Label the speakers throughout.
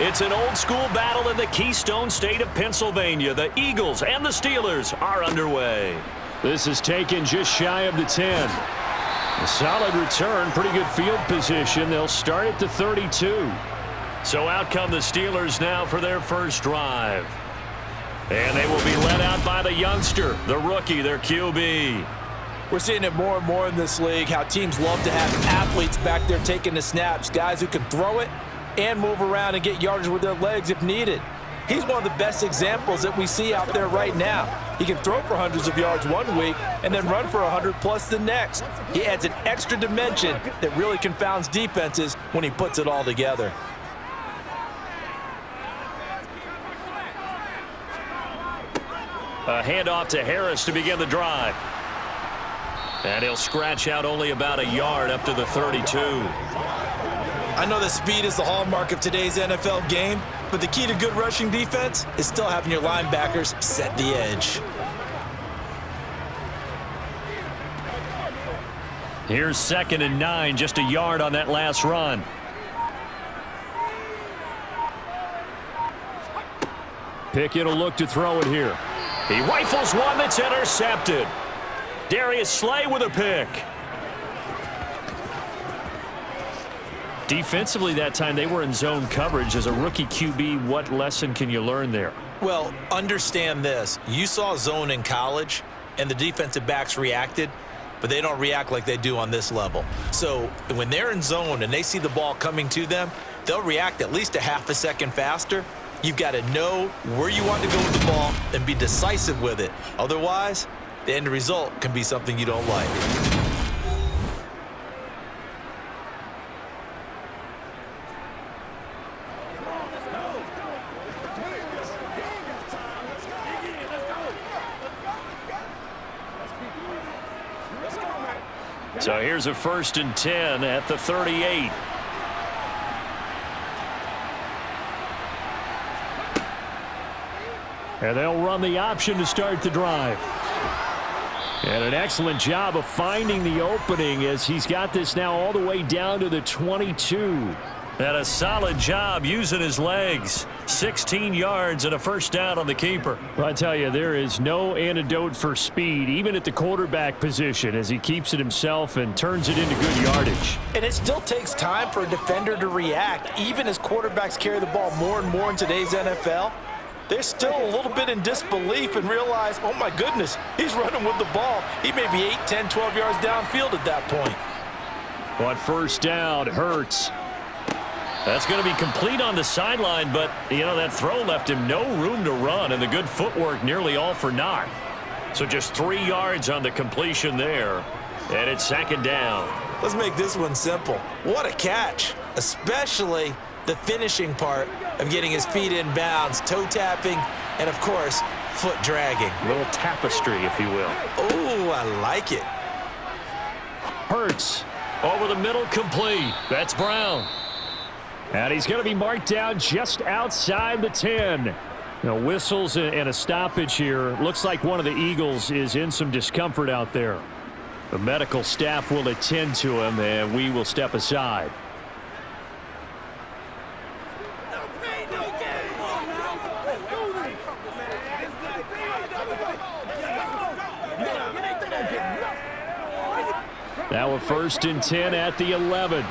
Speaker 1: It's an old-school battle in the Keystone State of Pennsylvania. The Eagles and the Steelers are underway.
Speaker 2: This is taken just shy of the 10. A solid return, pretty good field position. They'll start at the 32.
Speaker 1: So out come the Steelers now for their first drive. And they will be led out by the youngster, the rookie, their QB.
Speaker 3: We're seeing it more and more in this league, how teams love to have athletes back there taking the snaps, guys who can throw it and move around and get yardage with their legs if needed. He's one of the best examples that we see out there right now. He can throw for hundreds of yards one week and then run for 100+ the next. He adds an extra dimension that really confounds defenses when he puts it all together.
Speaker 1: A handoff to Harris to begin the drive. And he'll scratch out only about a yard up to the 32.
Speaker 3: I know that speed is the hallmark of today's NFL game, but the key to good rushing defense is still having your linebackers set the edge.
Speaker 1: Here's 2nd and 9, just a yard on that last run.
Speaker 2: Pickett will look to throw it here.
Speaker 1: He rifles one that's intercepted. Darius Slay with a pick.
Speaker 2: Defensively that time, they were in zone coverage. As a rookie QB, what lesson can you learn there?
Speaker 3: Well, understand this. You saw zone in college, and the defensive backs reacted, but they don't react like they do on this level. So when they're in zone and they see the ball coming to them, they'll react at least a half a second faster. You've got to know where you want to go with the ball and be decisive with it. Otherwise, the end result can be something you don't like.
Speaker 1: So here's a 1st and 10 at the 38.
Speaker 2: And they'll run the option to start the drive. And an excellent job of finding the opening as he's got this now all the way down to the 22.
Speaker 1: And a solid job using his legs. 16 yards and a first down on the keeper.
Speaker 2: Well, I tell you, there is no antidote for speed, even at the quarterback position, as he keeps it himself and turns it into good yardage.
Speaker 3: And it still takes time for a defender to react, even as quarterbacks carry the ball more and more in today's NFL. They're still a little bit in disbelief and realize, oh my goodness, he's running with the ball. He may be 8, 10, 12 yards downfield at that point.
Speaker 2: But first down, Hurts.
Speaker 1: That's going to be complete on the sideline, but, you know, that throw left him no room to run, and the good footwork nearly all for naught. So just 3 yards on the completion there, and it's 2nd down.
Speaker 3: Let's make this one simple. What a catch, especially the finishing part of getting his feet in bounds, toe tapping, and, of course, foot dragging.
Speaker 1: A little tapestry, if you will.
Speaker 3: Oh, I like it.
Speaker 2: Hurts.
Speaker 1: Over the middle, complete. That's Brown.
Speaker 2: And he's going to be marked down just outside the 10. Now, whistles and a stoppage here. Looks like one of the Eagles is in some discomfort out there. The medical staff will attend to him, and we will step aside. Now a 1st and 10 at the 11.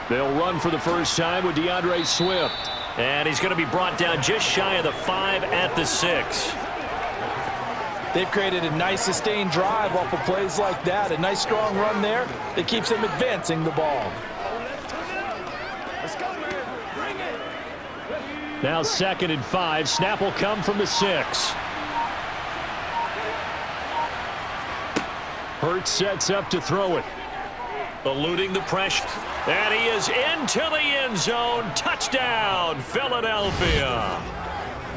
Speaker 2: They'll run for the first time with DeAndre Swift.
Speaker 1: And he's going to be brought down just shy of the 5 at the 6.
Speaker 3: They've created a nice sustained drive off of plays like that. A nice strong run there that keeps them advancing the ball.
Speaker 2: Now 2nd and 5. Snap will come from the 6. Hurts sets up to throw it.
Speaker 1: Eluding the pressure. And he is into the end zone. Touchdown, Philadelphia.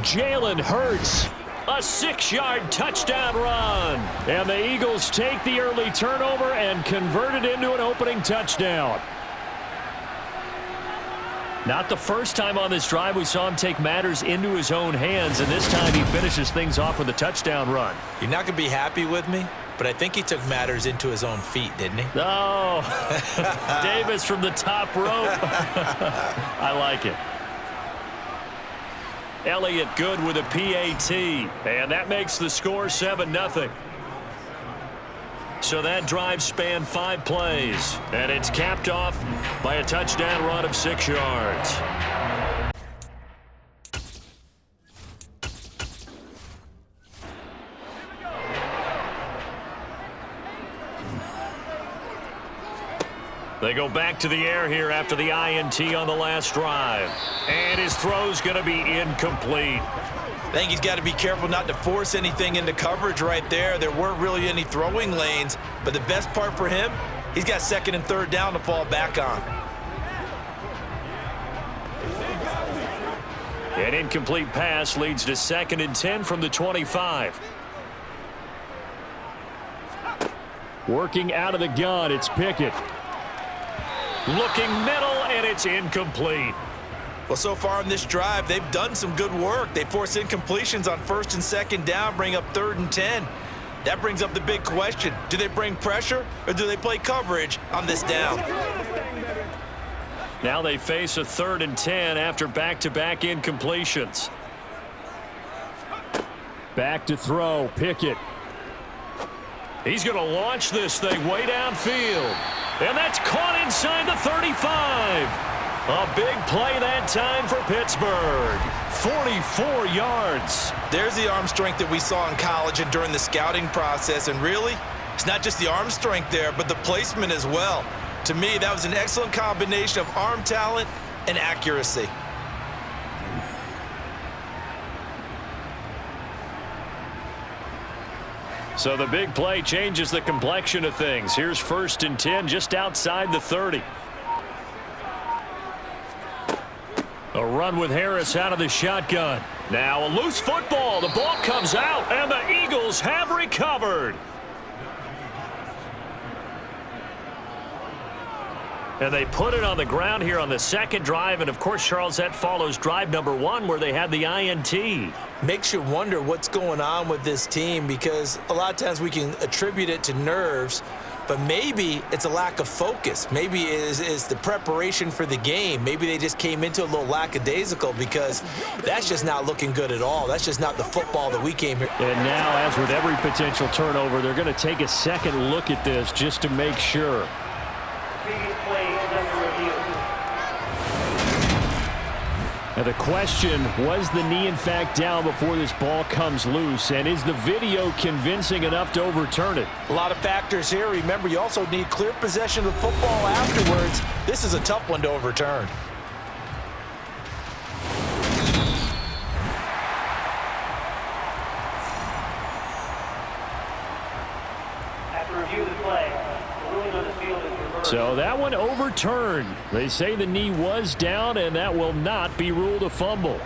Speaker 2: Jalen Hurts.
Speaker 1: A 6-yard touchdown run.
Speaker 2: And the Eagles take the early turnover and convert it into an opening touchdown.
Speaker 1: Not the first time on this drive we saw him take matters into his own hands, and this time he finishes things off with a touchdown run.
Speaker 3: You're not going to be happy with me, but I think he took matters into his own feet, didn't he?
Speaker 1: Oh, Davis from the top rope. I like it. Elliott good with a PAT, and that makes the score 7-0. So that drive spanned 5 plays, and it's capped off by a touchdown run of 6 yards. They go back to the air here after the INT on the last drive. And his throw's going to be incomplete.
Speaker 3: I think he's got to be careful not to force anything into coverage right there. There weren't really any throwing lanes, but the best part for him, he's got 2nd and 3rd down to fall back on.
Speaker 1: An incomplete pass leads to 2nd and 10 from the 25.
Speaker 2: Working out of the gun, it's Pickett.
Speaker 1: Looking middle, and it's incomplete.
Speaker 3: Well, so far on this drive, they've done some good work. They force incompletions on 1st and 2nd down, bring up 3rd and 10. That brings up the big question. Do they bring pressure, or do they play coverage on this down?
Speaker 1: Now they face a 3rd and 10 after back-to-back incompletions.
Speaker 2: Back to throw, Pickett.
Speaker 1: He's going to launch this thing way downfield. And that's caught inside the 35. A big play that time for Pittsburgh. 44 yards.
Speaker 3: There's the arm strength that we saw in college and during the scouting process. And really, it's not just the arm strength there, but the placement as well. To me, that was an excellent combination of arm talent and accuracy.
Speaker 1: So the big play changes the complexion of things. Here's 1st and 10 just outside the 30. A run with Harris out of the shotgun. Now a loose football. The ball comes out, and the Eagles have recovered. And they put it on the ground here on the 2nd drive. And, of course, Charles, that follows drive number 1 where they had the INT.
Speaker 3: Makes you wonder what's going on with this team, because a lot of times we can attribute it to nerves, but maybe it's a lack of focus. Maybe it is the preparation for the game. Maybe they just came into a little lackadaisical, because that's just not looking good at all. That's just not the football that we came here.
Speaker 2: And now, as with every potential turnover, they're going to take a second look at this just to make sure. Now the question, was the knee in fact down before this ball comes loose, and is the video convincing enough to overturn it?
Speaker 3: A lot of factors here. Remember, you also need clear possession of the football afterwards. This is a tough one to overturn.
Speaker 4: After review of the play, the ruling on the field is reversed.
Speaker 2: So that one overturned. They say the knee was down, and that will not be ruled a fumble.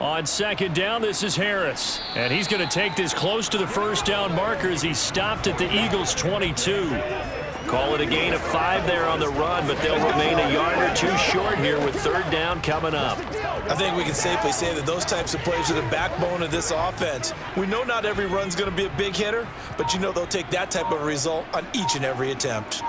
Speaker 1: On 2nd down, this is Harris. And he's going to take this close to the 1st down marker as he stopped at the Eagles' 22. Call it a gain of 5 there on the run, but they'll remain a yard or 2 short here with 3rd down coming up.
Speaker 3: I think we can safely say that those types of plays are the backbone of this offense. We know not every run's going to be a big hitter, but you know they'll take that type of result on each and every attempt.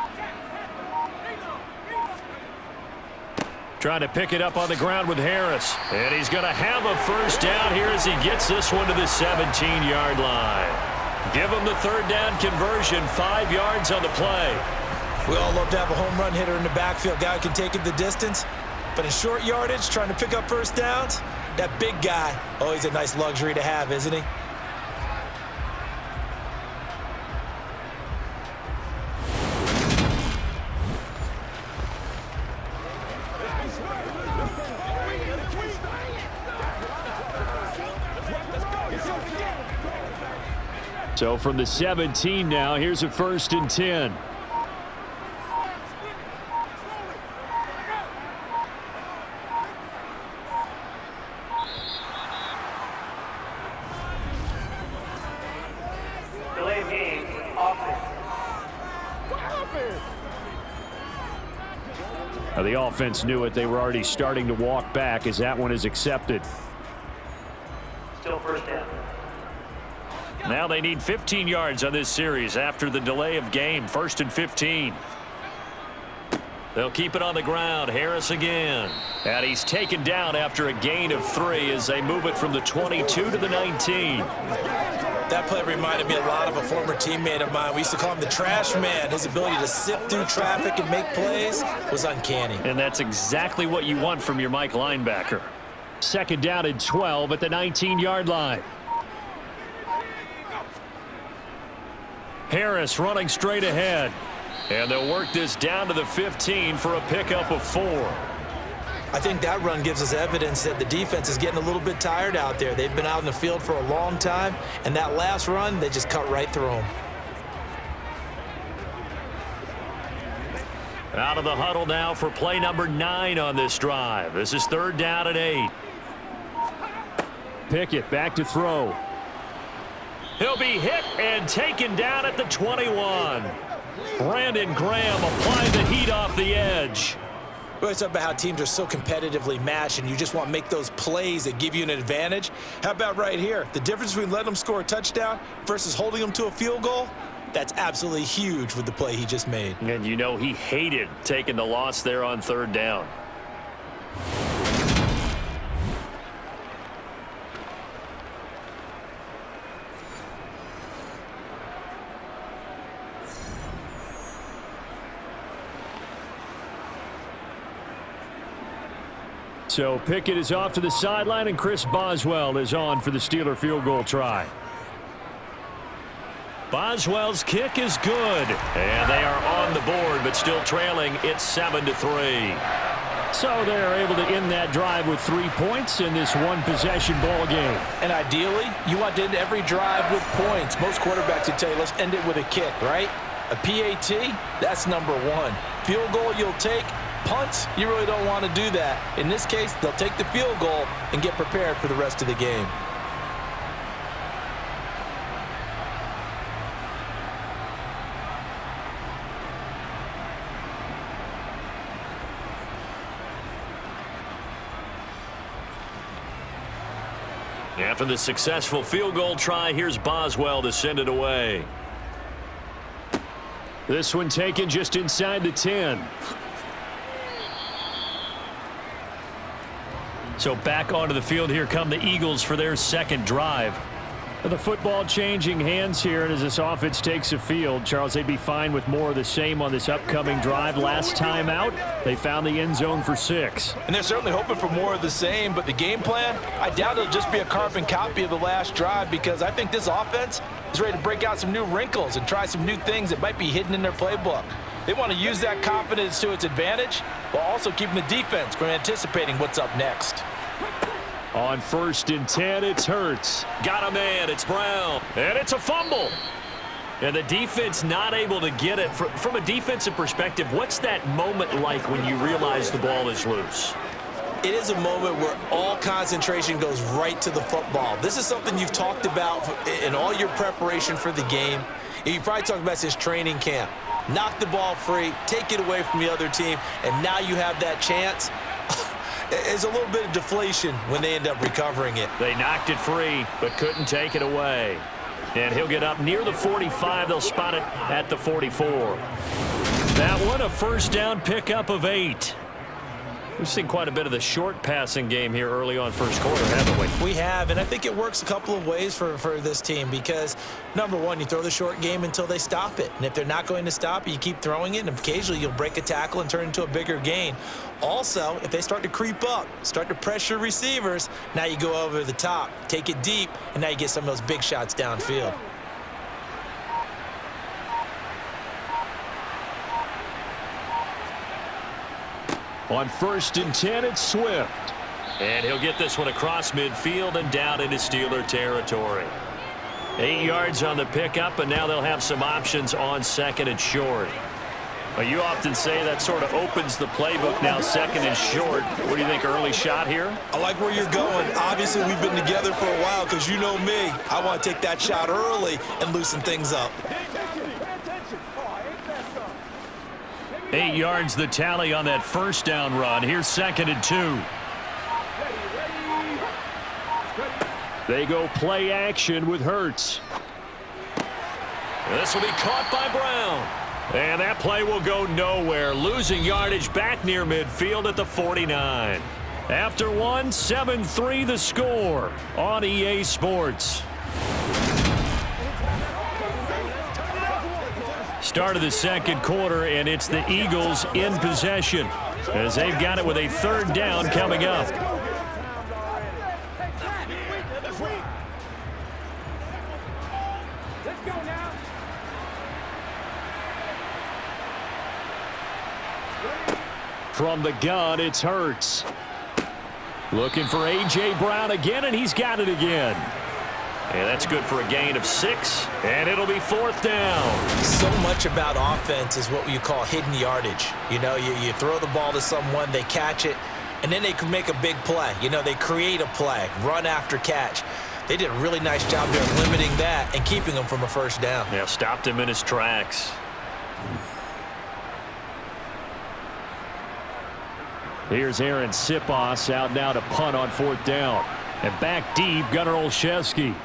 Speaker 1: Trying to pick it up on the ground with Harris. And he's going to have a 1st down here as he gets this one to the 17-yard line. Give him the 3rd down conversion, 5 yards on the play.
Speaker 3: We all love to have a home run hitter in the backfield, guy who can take it the distance. But in short yardage, trying to pick up 1st downs, that big guy, always a nice luxury to have, isn't he?
Speaker 2: So from the 17 now, here's a 1st and 10.
Speaker 4: Delay of game
Speaker 2: Now, the offense knew it. They were already starting to walk back as that one is accepted.
Speaker 4: Still first down.
Speaker 1: Now they need 15 yards on this series after the delay of game. 1st and 15. They'll keep it on the ground. Harris again. And he's taken down after a gain of 3 as they move it from the 22 to the 19.
Speaker 3: That play reminded me a lot of a former teammate of mine. We used to call him the trash man. His ability to sift through traffic and make plays was uncanny.
Speaker 1: And that's exactly what you want from your Mike linebacker.
Speaker 2: 2nd down and 12 at the 19-yard line. Harris running straight ahead.
Speaker 1: And they'll work this down to the 15 for a pickup of 4.
Speaker 3: I think that run gives us evidence that the defense is getting a little bit tired out there. They've been out in the field for a long time, and that last run, they just cut right through them.
Speaker 1: Out of the huddle now for play number 9 on this drive. This is 3rd down and 8.
Speaker 2: Pickett back to throw.
Speaker 1: He'll be hit and taken down at the 21. Brandon Graham applied the heat off the edge.
Speaker 3: We always talk about how teams are so competitively matched and you just want to make those plays that give you an advantage. How about right here? The difference between letting them score a touchdown versus holding them to a field goal, that's absolutely huge with the play he just made.
Speaker 1: And you know he hated taking the loss there on 3rd down.
Speaker 2: So Pickett is off to the sideline, and Chris Boswell is on for the Steeler field goal try.
Speaker 1: Boswell's kick is good. And they are on the board, but still trailing. It's 7-3.
Speaker 2: So they're able to end that drive with 3 points in this one-possession ball game.
Speaker 3: And ideally, you want to end every drive with points. Most quarterbacks would tell you, let's end it with a kick, right? A PAT, that's number 1. Field goal you'll take. Punts, you really don't want to do that. In this case, they'll take the field goal and get prepared for the rest of the game.
Speaker 1: After the successful field goal try, here's Boswell to send it away.
Speaker 2: This one taken just inside the 10.
Speaker 1: So back onto the field, here come the Eagles for their 2nd drive.
Speaker 2: The football changing hands here, and as this offense takes the field, Charles, they'd be fine with more of the same on this upcoming drive. Last time out, they found the end zone for 6.
Speaker 3: And they're certainly hoping for more of the same, but the game plan, I doubt it'll just be a carbon copy of the last drive, because I think this offense is ready to break out some new wrinkles and try some new things that might be hidden in their playbook. They want to use that confidence to its advantage while also keeping the defense from anticipating what's up next.
Speaker 2: On 1st and 10, it's Hurts.
Speaker 1: Got a man, it's Brown. And it's a fumble. And the defense not able to get it. From a defensive perspective, what's that moment like when you realize the ball is loose?
Speaker 3: It is a moment where all concentration goes right to the football. This is something you've talked about in all your preparation for the game. You probably talked about since training camp. Knock the ball free, take it away from the other team, and now you have that chance. There's a little bit of deflation when they end up recovering it.
Speaker 1: They knocked it free, but couldn't take it away. And he'll get up near the 45. They'll spot it at the 44. That one, a 1st down pickup of 8. We've seen quite a bit of the short passing game here early on 1st quarter, haven't we?
Speaker 3: We have, and I think it works a couple of ways for this team because, number one, you throw the short game until they stop it. And if they're not going to stop it, you keep throwing it, and occasionally you'll break a tackle and turn it into a bigger gain. Also, if they start to creep up, start to pressure receivers, now you go over the top, take it deep, and now you get some of those big shots downfield.
Speaker 2: On 1st and 10, it's Swift.
Speaker 1: And he'll get this one across midfield and down into Steeler territory. 8 yards on the pickup, and now they'll have some options on 2nd and short. Well, you often say that sort of opens the playbook now, 2nd and short. What do you think, early shot here?
Speaker 3: I like where you're going. Obviously, we've been together for a while because you know me. I want to take that shot early and loosen things up.
Speaker 1: 8 yards the tally on that first down run. Here's 2nd and 2.
Speaker 2: They go play action with Hurts.
Speaker 1: This will be caught by Brown. And that play will go nowhere, losing yardage back near midfield at the 49. After 1, 7-3 the score on EA Sports. Start of the second quarter, and it's the Eagles in possession as they've got it with a 3rd down coming up.
Speaker 2: From the gun, it's Hurts. Looking for A.J. Brown again, and he's got it again.
Speaker 1: And that's good for a gain of 6, and it'll be 4th down.
Speaker 3: So much about offense is what you call hidden yardage. You know, you throw the ball to someone, they catch it, and then they can make a big play. You know, they create a play, run after catch. They did a really nice job there limiting that and keeping him from a 1st down.
Speaker 1: Yeah, stopped him in his tracks.
Speaker 2: Here's Aaron Sipos out now to punt on 4th down. And back deep, Gunnar Olszewski.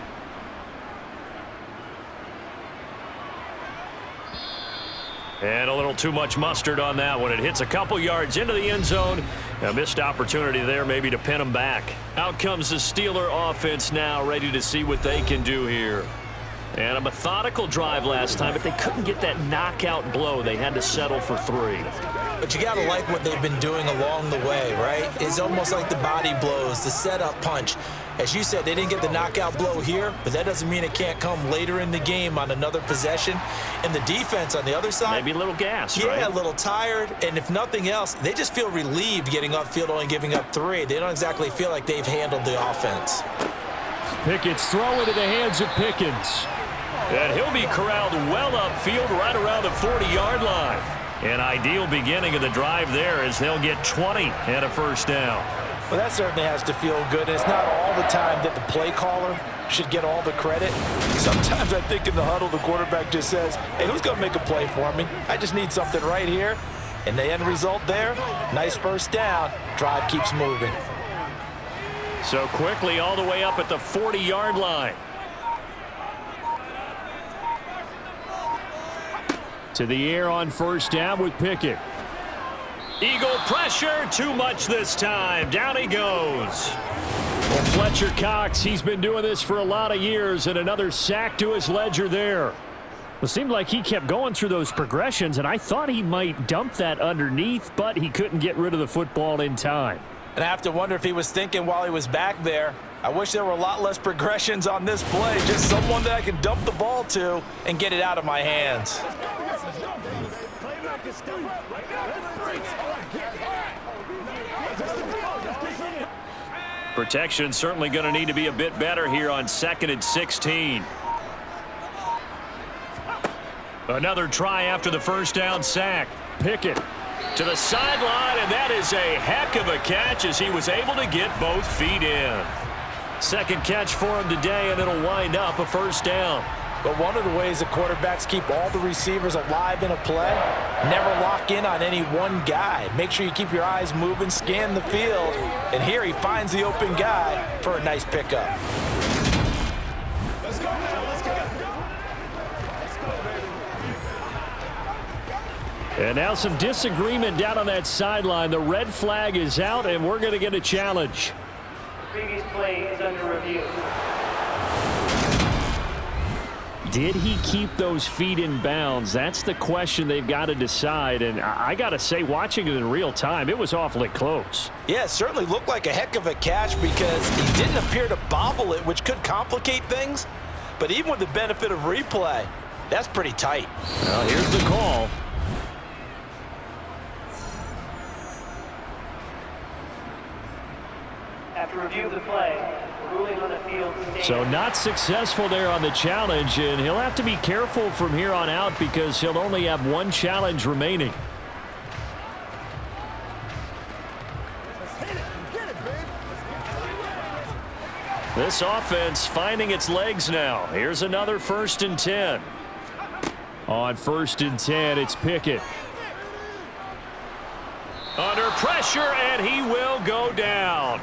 Speaker 1: And a little too much mustard on that one. It hits a couple yards into the end zone. A missed opportunity there maybe to pin them back. Out comes the Steeler offense now, ready to see what they can do here. And a methodical drive last time, but they couldn't get that knockout blow. They had to settle for 3.
Speaker 3: But you got to like what they've been doing along the way, right? It's almost like the body blows, the setup punch. As you said, they didn't get the knockout blow here, but that doesn't mean it can't come later in the game on another possession. And the defense on the other side,
Speaker 1: maybe a little gas,
Speaker 3: yeah,
Speaker 1: right?
Speaker 3: a little tired. And if nothing else, they just feel relieved getting upfield, only giving up 3. They don't exactly feel like they've handled the offense.
Speaker 2: Pickett's throw into the hands of Pickens.
Speaker 1: And he'll be corralled well upfield right around the 40-yard line. An ideal beginning of the drive there as they'll get 20 and a 1st down.
Speaker 3: Well, that certainly has to feel good. It's not all the time that the play caller should get all the credit. Sometimes I think in the huddle, the quarterback just says, hey, who's going to make a play for me? I just need something right here. And the end result there, nice 1st down. Drive keeps moving.
Speaker 1: So quickly all the way up at the 40-yard line.
Speaker 2: To the air on 1st down with Pickett.
Speaker 1: Eagle pressure, too much this time. Down he goes.
Speaker 2: Well, Fletcher Cox, he's been doing this for a lot of years, and another sack to his ledger there. It seemed like he kept going through those progressions, and I thought he might dump that underneath, but he couldn't get rid of the football in time.
Speaker 3: And I have to wonder if he was thinking while he was back there, I wish there were a lot less progressions on this play. Just someone that I can dump the ball to and get it out of my hands.
Speaker 1: Protection certainly going to need to be a bit better here on 2nd and 16. Another try after the 1st down sack.
Speaker 2: Pickett
Speaker 1: to the sideline, and that is a heck of a catch as he was able to get both feet in. 2nd catch for him today, and it'll wind up a 1st down.
Speaker 3: But one of the ways the quarterbacks keep all the receivers alive in a play, never lock in on any one guy. Make sure you keep your eyes moving, scan the field. And here he finds the open guy for a nice pickup.
Speaker 5: Let's go now, let's go.
Speaker 2: And now some disagreement down on that sideline. The red flag is out, and we're going to get a challenge.
Speaker 4: Previous play is under review.
Speaker 2: Did he keep those feet in bounds? That's the question they've got to decide. And I got to say, watching it in real time, it was awfully close.
Speaker 3: Yeah, it certainly looked like a heck of a catch because he didn't appear to bobble it, which could complicate things. But even with the benefit of replay, that's pretty tight.
Speaker 2: Well, here's the call.
Speaker 4: After review of the play, ruling on the field stands.
Speaker 2: So not successful there on the challenge, and he'll have to be careful from here on out because he'll only have one challenge remaining.
Speaker 1: This offense finding its legs now. Here's another 1st and 10.
Speaker 2: On 1st and 10, it's Pickett.
Speaker 1: Under pressure, and he will go down.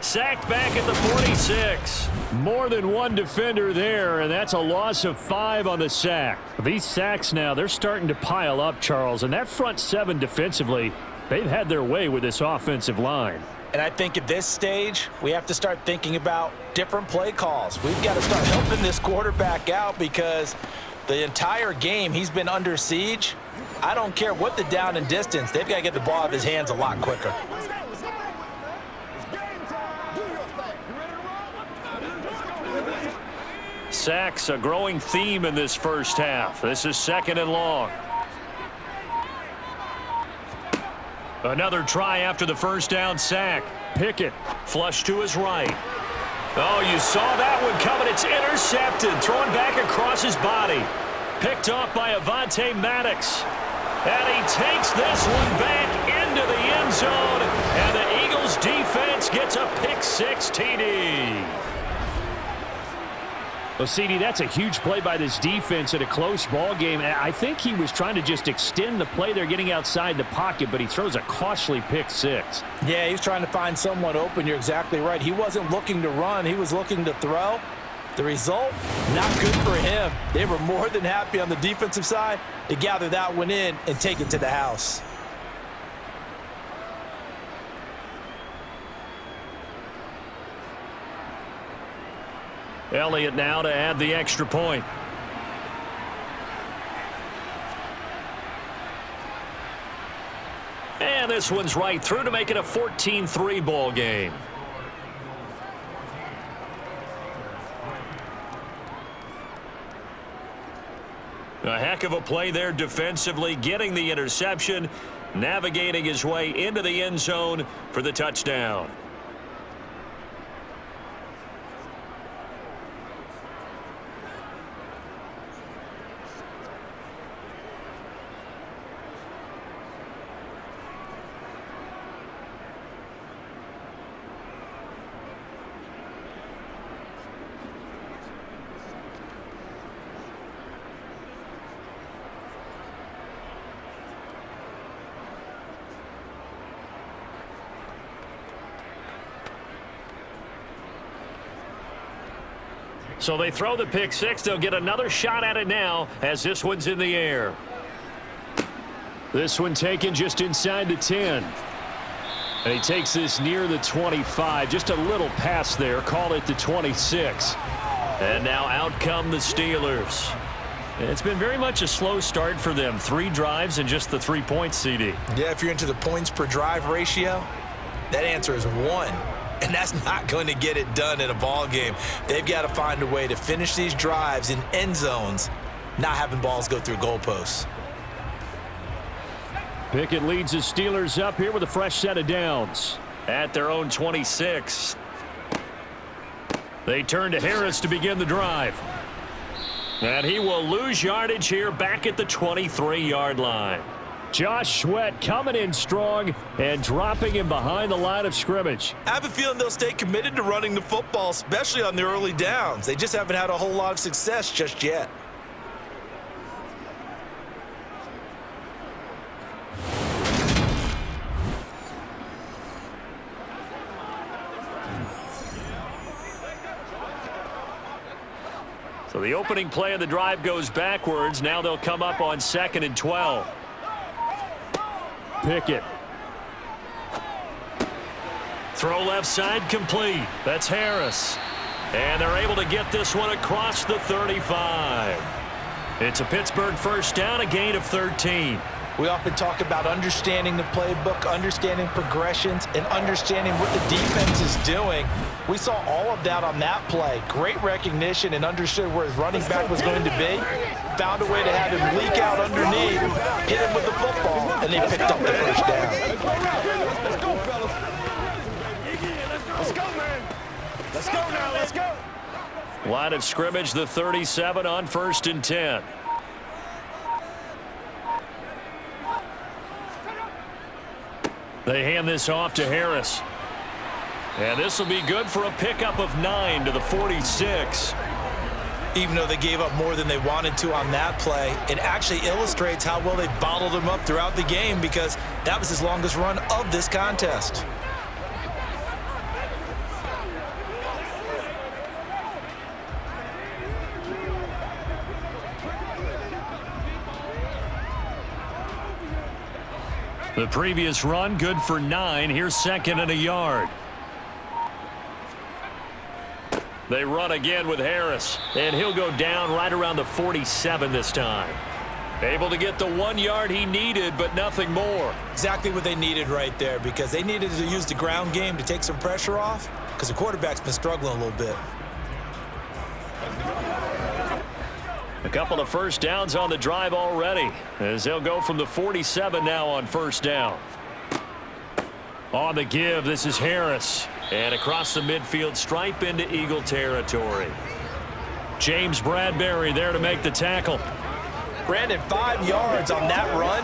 Speaker 1: Sacked back at the 46.
Speaker 2: More than one defender there, and that's a loss of 5 on the sack. These sacks now, they're starting to pile up, Charles, and that front 7 defensively, they've had their way with this offensive line.
Speaker 3: And I think at this stage, we have to start thinking about different play calls. We've got to start helping this quarterback out because the entire game he's been under siege. I don't care what the down and distance. They've got to get the ball out of his hands a lot quicker.
Speaker 1: Sacks, a growing theme in this first half. This is 2nd and long. Another try after the first down sack.
Speaker 2: Pickett.
Speaker 1: Flush to his right. Oh, you saw that one coming. It's intercepted. Thrown back across his body. Picked off by Avonte Maddox. And he takes this one back into the end zone. And the Eagles defense gets a pick-6 TD.
Speaker 2: Well, CD, that's a huge play by this defense in a close ball game. I think he was trying to just extend the play. They're getting outside the pocket, but he throws a costly pick-6.
Speaker 3: Yeah, he's trying to find someone open. You're exactly right. He wasn't looking to run. He was looking to throw. The result, not good for him. They were more than happy on the defensive side to gather that one in and take it to the house.
Speaker 1: Elliott now to add the extra point. And this one's right through to make it a 14-3 ball game. A heck of a play there defensively, getting the interception, navigating his way into the end zone for the touchdown. So they throw the pick-6. They'll get another shot at it now as this one's in the air.
Speaker 2: This one taken just inside the 10. And he takes this near the 25. Just a little pass there. Call it the 26.
Speaker 1: And now out come the Steelers. It's been very much a slow start for them. 3 drives and just the 3 points, CD.
Speaker 3: Yeah, if you're into the points per drive ratio, that answer is 1. And that's not going to get it done in a ball game. They've got to find a way to finish these drives in end zones, not having balls go through goalposts.
Speaker 2: Pickett leads the Steelers up here with a fresh set of downs.
Speaker 1: At their own 26. They turn to Harris to begin the drive. And he will lose yardage here back at the 23-yard line.
Speaker 2: Josh Sweat coming in strong and dropping him behind the line of scrimmage.
Speaker 3: I have a feeling they'll stay committed to running the football, especially on the early downs. They just haven't had a whole lot of success just yet.
Speaker 1: So the opening play of the drive goes backwards. Now they'll come up on 2nd and 12.
Speaker 2: Pickett.
Speaker 1: Throw left side complete. That's Harris. And they're able to get this one across the 35. It's a Pittsburgh first down, a gain of 13.
Speaker 3: We often talk about understanding the playbook, understanding progressions, and understanding what the defense is doing. We saw all of that on that play. Great recognition and understood where his running back was going to be. Found a way to have him leak out underneath, hit him with the football, and they picked up the first down.
Speaker 5: Let's go, fellas. Let's go, man. Let's go now. Let's go.
Speaker 1: Line of scrimmage, the 37 on 1st and 10. They hand this off to Harris. And this will be good for a pickup of 9 to the 46.
Speaker 3: Even though they gave up more than they wanted to on that play, it actually illustrates how well they bottled him up throughout the game because that was his longest run of this contest.
Speaker 1: The previous run, good for 9. Here's second and a yard. They run again with Harris, and he'll go down right around the 47 this time. Able to get the 1 yard he needed, but nothing more.
Speaker 3: Exactly what they needed right there because they needed to use the ground game to take some pressure off because the quarterback's been struggling a little bit.
Speaker 1: A couple of first downs on the drive already as they'll go from the 47 now on first down. On the give, this is Harris. And across the midfield stripe into Eagle territory. James Bradbury there to make the tackle.
Speaker 3: Brandon, 5 yards on that run.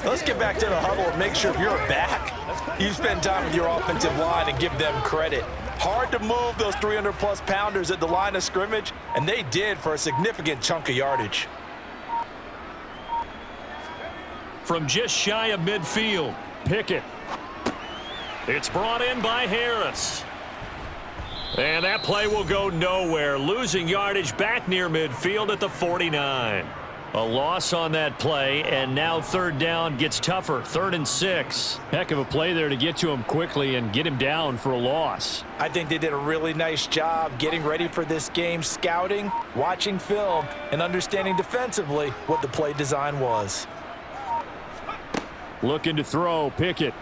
Speaker 3: Let's get back to the huddle and make sure you're back. You spend time with your offensive line and give them credit. Hard to move those 300-plus pounders at the line of scrimmage, and they did for a significant chunk of yardage.
Speaker 1: From just shy of midfield, Pickett. It's brought in by Harris. And that play will go nowhere, losing yardage back near midfield at the 49. A loss on that play, and now third down gets tougher. 3rd and 6.
Speaker 2: Heck of a play there to get to him quickly and get him down for a loss.
Speaker 3: I think they did a really nice job getting ready for this game, scouting, watching film, and understanding defensively what the play design was.
Speaker 2: Looking to throw, Pickett.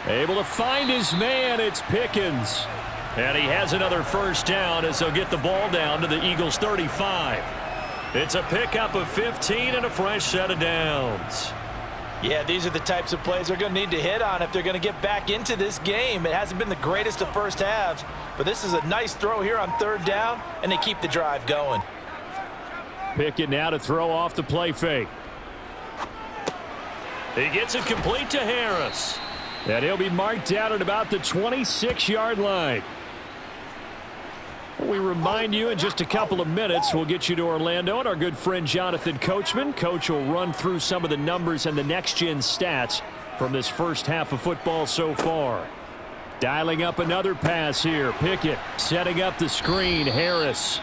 Speaker 2: Able to find his man, it's Pickens.
Speaker 1: And he has another first down as they'll get the ball down to the Eagles' 35. It's a pickup of 15 and a fresh set of downs.
Speaker 3: Yeah, these are the types of plays they're going to need to hit on if they're going to get back into this game. It hasn't been the greatest of first halves, but this is a nice throw here on third down, and they keep the drive going.
Speaker 2: Pickett now to throw off the play fake.
Speaker 1: He gets it complete to Harris.
Speaker 2: And he'll be marked down at about the 26-yard line. We remind you in just a couple of minutes, we'll get you to Orlando and our good friend Jonathan Coachman. Coach will run through some of the numbers and the next-gen stats from this first half of football so far. Dialing up another pass here. Pickett setting up the screen. Harris.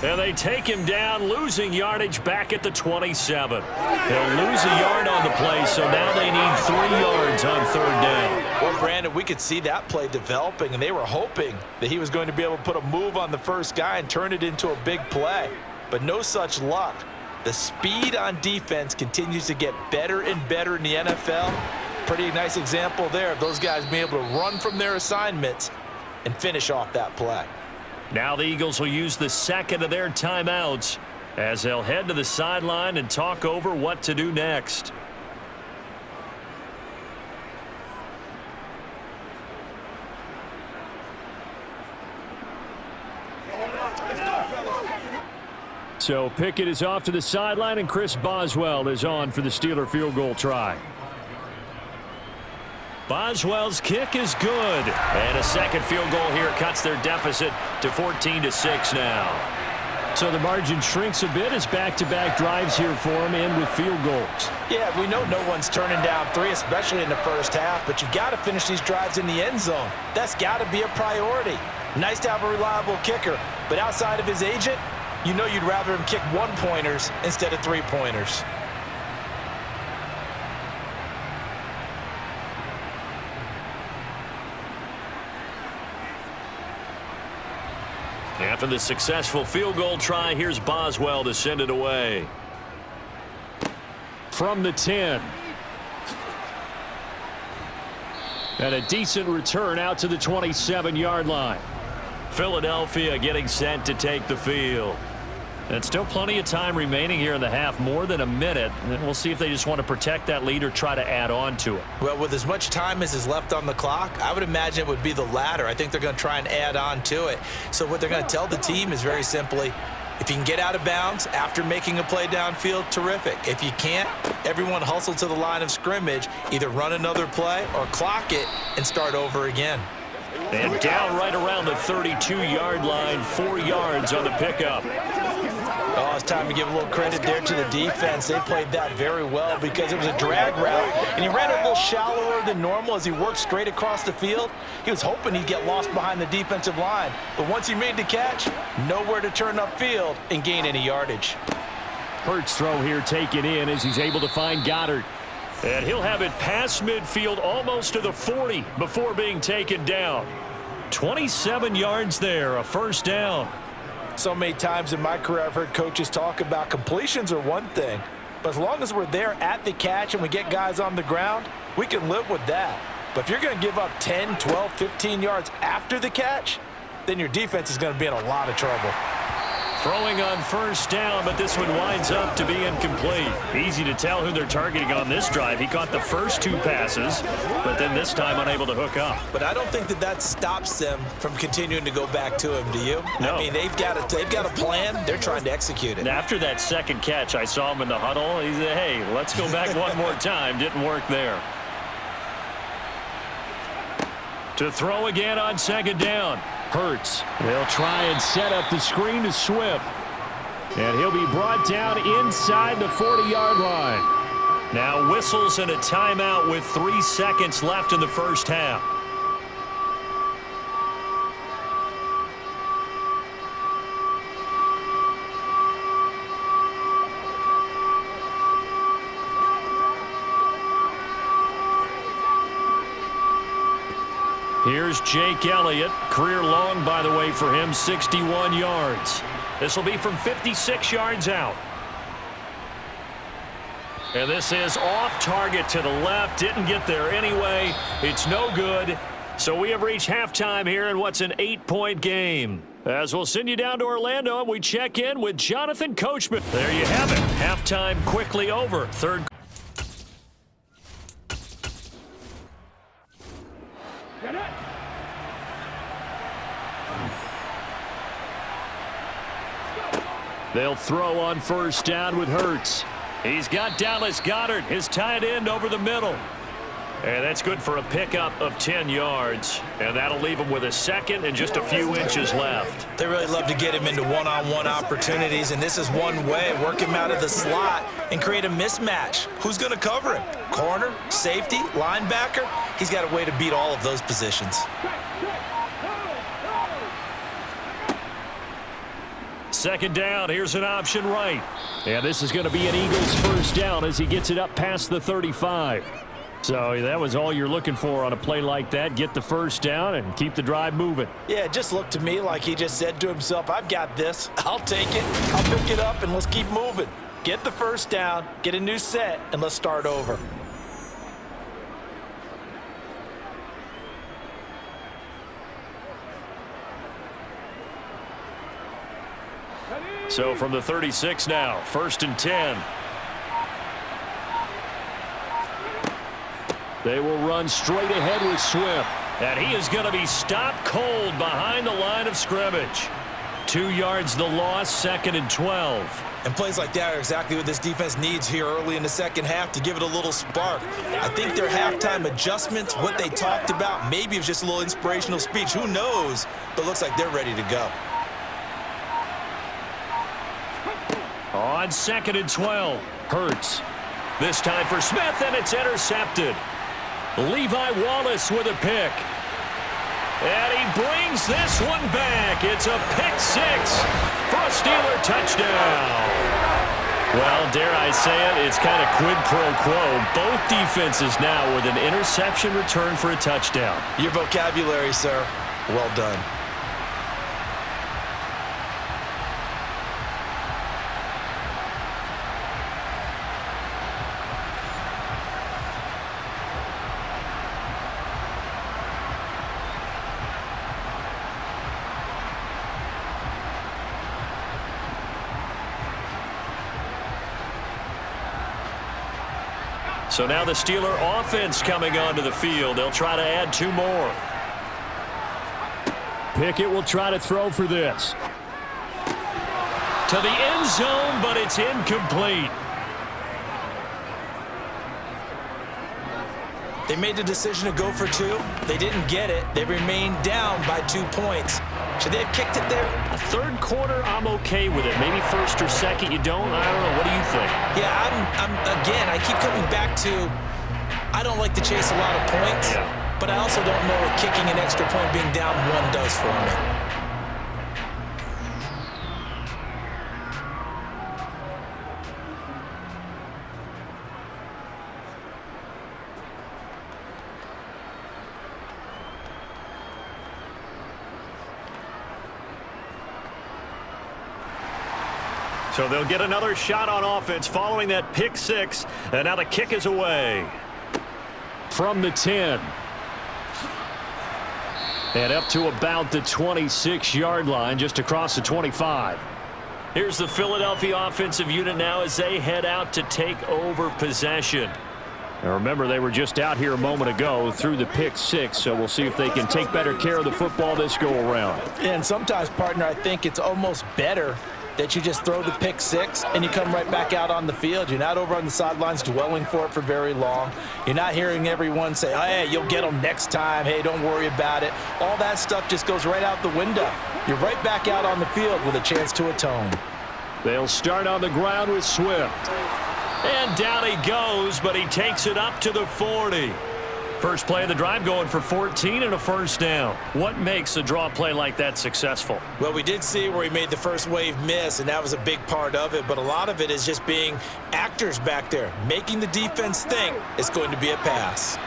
Speaker 1: And they take him down, losing yardage back at the 27. They'll lose a yard on the play, so now they need 3 yards on third down.
Speaker 3: Well, Brandon, we could see that play developing, and they were hoping that he was going to be able to put a move on the first guy and turn it into a big play. But no such luck. The speed on defense continues to get better and better in the NFL. Pretty nice example there of those guys being able to run from their assignments and finish off that play.
Speaker 1: Now the Eagles will use the second of their timeouts as they'll head to the sideline and talk over what to do next.
Speaker 2: So Pickett is off to the sideline, and Chris Boswell is on for the Steeler field goal try.
Speaker 1: Boswell's kick is good. And a second field goal here cuts their deficit to 14-6 now.
Speaker 2: So the margin shrinks a bit as back-to-back drives here for him end with field goals.
Speaker 3: Yeah, we know no one's turning down 3, especially in the first half, but you've got to finish these drives in the end zone. That's got to be a priority. Nice to have a reliable kicker, but outside of his agent, you know you'd rather him kick 1-pointers instead of 3-pointers.
Speaker 1: After the successful field goal try, here's Boswell to send it away.
Speaker 2: From the 10. And a decent return out to the 27-yard line.
Speaker 1: Philadelphia getting set to take the field. And still plenty of time remaining here in the half, more than a minute. And we'll see if they just want to protect that lead or try to add on to it.
Speaker 3: Well, with as much time as is left on the clock, I would imagine it would be the latter. I think they're going to try and add on to it. So what they're going to tell the team is very simply, if you can get out of bounds after making a play downfield, terrific. If you can't, everyone hustle to the line of scrimmage, either run another play or clock it and start over again.
Speaker 1: And down right around the 32-yard line, 4 yards on the pickup.
Speaker 3: Oh, it's time to give a little credit there to the defense. They played that very well because it was a drag route, and he ran it a little shallower than normal as he worked straight across the field. He was hoping he'd get lost behind the defensive line, but once he made the catch, nowhere to turn upfield and gain any yardage.
Speaker 2: Hurts throw here taken in as he's able to find Goddard.
Speaker 1: And he'll have it past midfield almost to the 40 before being taken down. 27 yards there, a first down.
Speaker 3: So many times in my career I've heard coaches talk about completions are one thing, but as long as we're there at the catch and we get guys on the ground, we can live with that. But if you're going to give up 10, 12, 15 yards after the catch, then your defense is going to be in a lot of trouble.
Speaker 1: Throwing on first down, but this one winds up to be incomplete. Easy to tell who they're targeting on this drive. He caught the first 2 passes, but then this time unable to hook up.
Speaker 3: But I don't think that stops them from continuing to go back to him, do you?
Speaker 1: No.
Speaker 3: I mean, they've got a plan. They're trying to execute it.
Speaker 1: And after that second catch, I saw him in the huddle. He said, hey, let's go back one more time. Didn't work there. To throw again on second down.
Speaker 2: Hurts. They'll try and set up the screen to Swift. And he'll be brought down inside the 40-yard line.
Speaker 1: Now whistles and a timeout with 3 seconds left in the first half. Here's Jake Elliott. Career long, by the way, for him, 61 yards. This will be from 56 yards out. And this is off target to the left. Didn't get there anyway. It's no good. So we have reached halftime here in what's an 8-point game. As we'll send you down to Orlando, and we check in with Jonathan Coachman. There you have it. Halftime quickly over. Third.
Speaker 2: They'll throw on first down with Hurts.
Speaker 1: He's got Dallas Goedert, his tight end, over the middle. And that's good for a pickup of 10 yards. And that'll leave him with a second and just a few inches left.
Speaker 3: They really love to get him into one-on-one opportunities, and this is one way. Work him out of the slot and create a mismatch. Who's going to cover him? Corner, safety, linebacker? He's got a way to beat all of those positions.
Speaker 1: Second down, here's an option right.
Speaker 2: And this is going to be an Eagles first down as he gets it up past the 35. So that was all you're looking for on a play like that. Get the first down and keep the drive moving.
Speaker 3: Yeah, it just looked to me like he just said to himself, I've got this. I'll take it. I'll pick it up, and let's keep moving. Get the first down, get a new set, and let's start over.
Speaker 1: So from the 36 now, 1st and 10.
Speaker 2: They will run straight ahead with Swift.
Speaker 1: And he is going to be stopped cold behind the line of scrimmage. 2 yards the loss, 2nd and 12.
Speaker 3: And plays like that are exactly what this defense needs here early in the second half to give it a little spark. I think their halftime adjustments, what they talked about, maybe it was just a little inspirational speech. Who knows? But it looks like they're ready to go.
Speaker 1: On 2nd and 12, Hurts. This time for Smith, and it's intercepted. Levi Wallace with a pick. And he brings this one back. It's a pick 6 for a Steeler touchdown. Well, dare I say it, it's kind of quid pro quo. Both defenses now with an interception return for a touchdown.
Speaker 3: Your vocabulary, sir. Well done.
Speaker 1: So now the Steeler offense coming onto the field. They'll try to add 2 more.
Speaker 2: Pickett will try to throw for this.
Speaker 1: To the end zone, but it's incomplete.
Speaker 3: They made the decision to go for 2. They didn't get it. They remained down by 2 points. Should they have kicked it there?
Speaker 1: Third quarter, I'm okay with it. Maybe first or second, you don't. I don't know. What do you think?
Speaker 3: Yeah, again, I keep coming back to I don't like to chase a lot of points, but I also don't know what kicking an extra point being down 1 does for me.
Speaker 1: So they'll get another shot on offense following that pick 6, and now the kick is away.
Speaker 2: From the 10. And up to about the 26-yard line, just across the 25.
Speaker 1: Here's the Philadelphia offensive unit now as they head out to take over possession.
Speaker 2: Now remember, they were just out here a moment ago through the pick 6, so we'll see if they can take better care of the football this go-around.
Speaker 3: And sometimes, partner, I think it's almost better that you just throw the pick 6 and you come right back out on the field. You're not over on the sidelines dwelling for it for very long. You're not hearing everyone say, oh, hey, you'll get them next time. Hey, don't worry about it. All that stuff just goes right out the window. You're right back out on the field with a chance to atone.
Speaker 2: They'll start on the ground with Swift.
Speaker 1: And down he goes, but he takes it up to the 40. First play of the drive going for 14 and a first down. What makes a draw play like that successful?
Speaker 3: Well, we did see where he made the first wave miss, and that was a big part of it. But a lot of it is just being actors back there, making the defense think it's going to be a pass.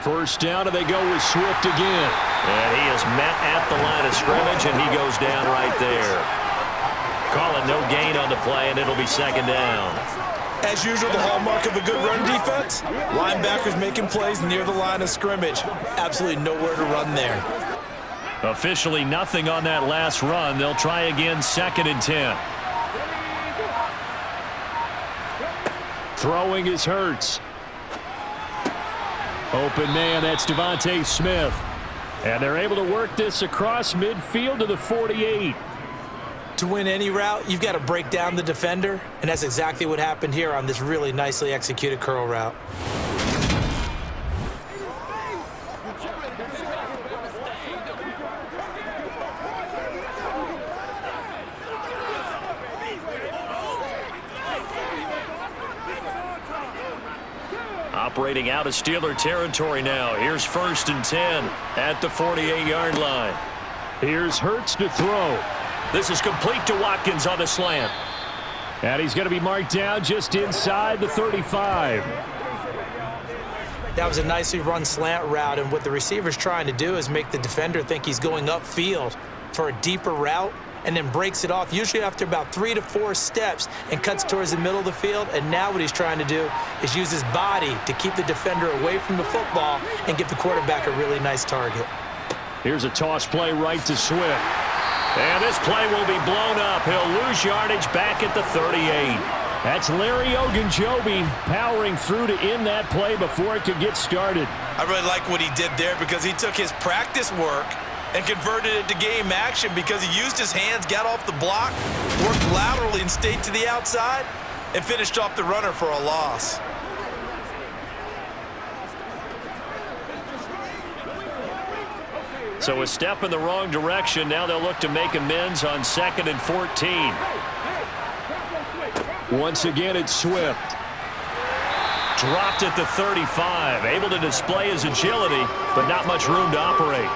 Speaker 2: First down, and they go with Swift again.
Speaker 1: And he is met at the line of scrimmage, and he goes down right there. Calling no gain on the play, and it'll be second down.
Speaker 3: As usual, the hallmark of a good run defense, linebackers making plays near the line of scrimmage. Absolutely nowhere to run there.
Speaker 1: Officially nothing on that last run. They'll try again, 2nd and 10.
Speaker 2: Throwing is Hurts. Open man, that's Devontae Smith. And they're able to work this across midfield to the 48.
Speaker 3: To win any route, you've got to break down the defender, and that's exactly what happened here on this really nicely executed curl route.
Speaker 1: Operating out of Steeler territory now. Here's 1st and 10 at the 48-yard line.
Speaker 2: Here's Hurts to throw.
Speaker 1: This is complete to Watkins on the slant.
Speaker 2: And he's going to be marked down just inside the 35.
Speaker 3: That was a nicely run slant route, and what the receiver's trying to do is make the defender think he's going upfield for a deeper route, and then breaks it off, usually after about 3 to 4 steps, and cuts towards the middle of the field. And now what he's trying to do is use his body to keep the defender away from the football and give the quarterback a really nice target.
Speaker 2: Here's a toss play right to Swift.
Speaker 1: And this play will be blown up. He'll lose yardage back at the 38.
Speaker 2: That's Larry Ogunjobi powering through to end that play before it could get started.
Speaker 3: I really like what he did there because he took his practice work and converted it to game action because he used his hands, got off the block, worked laterally and stayed to the outside, and finished off the runner for a loss.
Speaker 1: So a step in the wrong direction. Now they'll look to make amends on 2nd and 14.
Speaker 2: Once again, it's Swift.
Speaker 1: Dropped at the 35. Able to display his agility, but not much room to operate.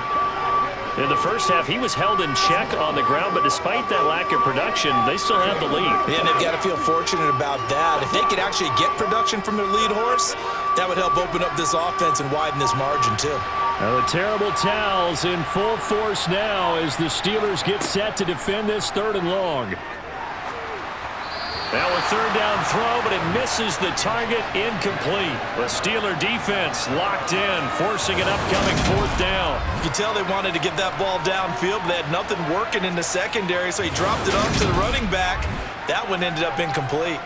Speaker 1: In the first half, he was held in check on the ground, but despite that lack of production, they still have the lead.
Speaker 3: Yeah, and they've got to feel fortunate about that. If they could actually get production from their lead horse, that would help open up this offense and widen this margin, too.
Speaker 2: Now the terrible towels in full force now as the Steelers get set to defend this 3rd and long.
Speaker 1: Now a 3rd down throw, but it misses the target, incomplete. The Steeler defense locked in, forcing an upcoming 4th down.
Speaker 3: You can tell they wanted to get that ball downfield, but they had nothing working in the secondary, so he dropped it off to the running back. That one ended up incomplete.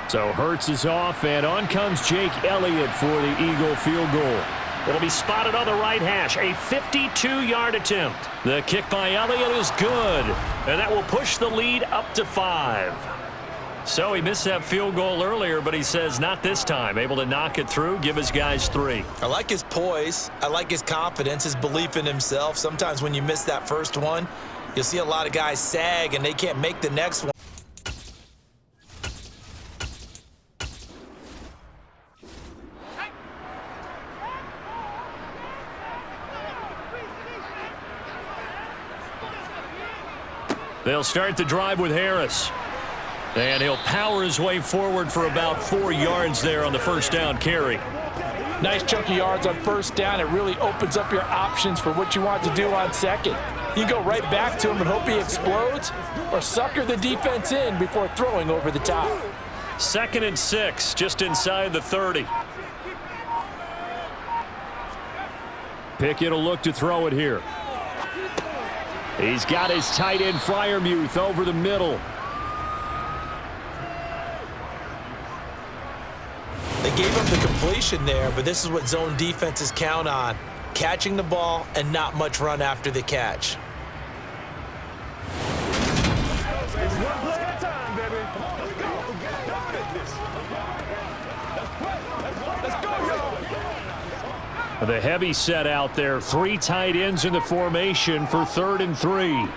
Speaker 2: So Hurts is off, and on comes Jake Elliott for the Eagle field goal.
Speaker 1: It'll be spotted on the right hash. A 52-yard attempt. The kick by Elliott is good. And that will push the lead up to 5. So he missed that field goal earlier, but he says not this time. Able to knock it through, give his guys 3.
Speaker 3: I like his poise. I like his confidence, his belief in himself. Sometimes when you miss that first one, you'll see a lot of guys sag and they can't make the next one.
Speaker 1: They'll start the drive with Harris. And he'll power his way forward for about 4 yards there on the first down carry.
Speaker 3: Nice chunk of yards on first down. It really opens up your options for what you want to do on second. You go right back to him and hope he explodes, or sucker the defense in before throwing over the top.
Speaker 1: 2nd and 6, just inside the 30.
Speaker 2: Pickett will look to throw it here. He's got his tight end Freiermuth over the middle.
Speaker 3: They gave him the completion there, but this is what zone defenses count on. Catching the ball and not much run after the catch.
Speaker 5: It's one play at a time, baby. Let's go. Dominate this. Let's go, y'all.
Speaker 2: The heavy set out there. 3 tight ends in the formation for 3rd and 3.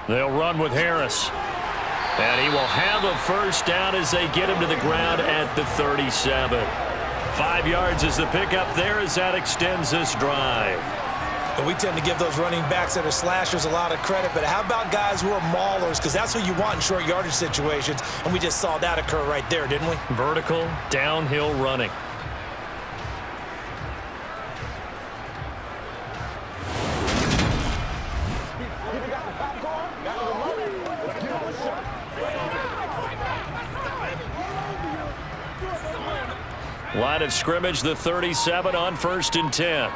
Speaker 1: They'll run with Harris. And he will have a first down as they get him to the ground at the 37. 5 yards is the pickup there as that extends this drive.
Speaker 3: And we tend to give those running backs that are slashers a lot of credit, but how about guys who are maulers? Because that's who you want in short yardage situations, and we just saw that occur right there, didn't we?
Speaker 1: Vertical, downhill running. Line of scrimmage, the 37 on 1st and 10.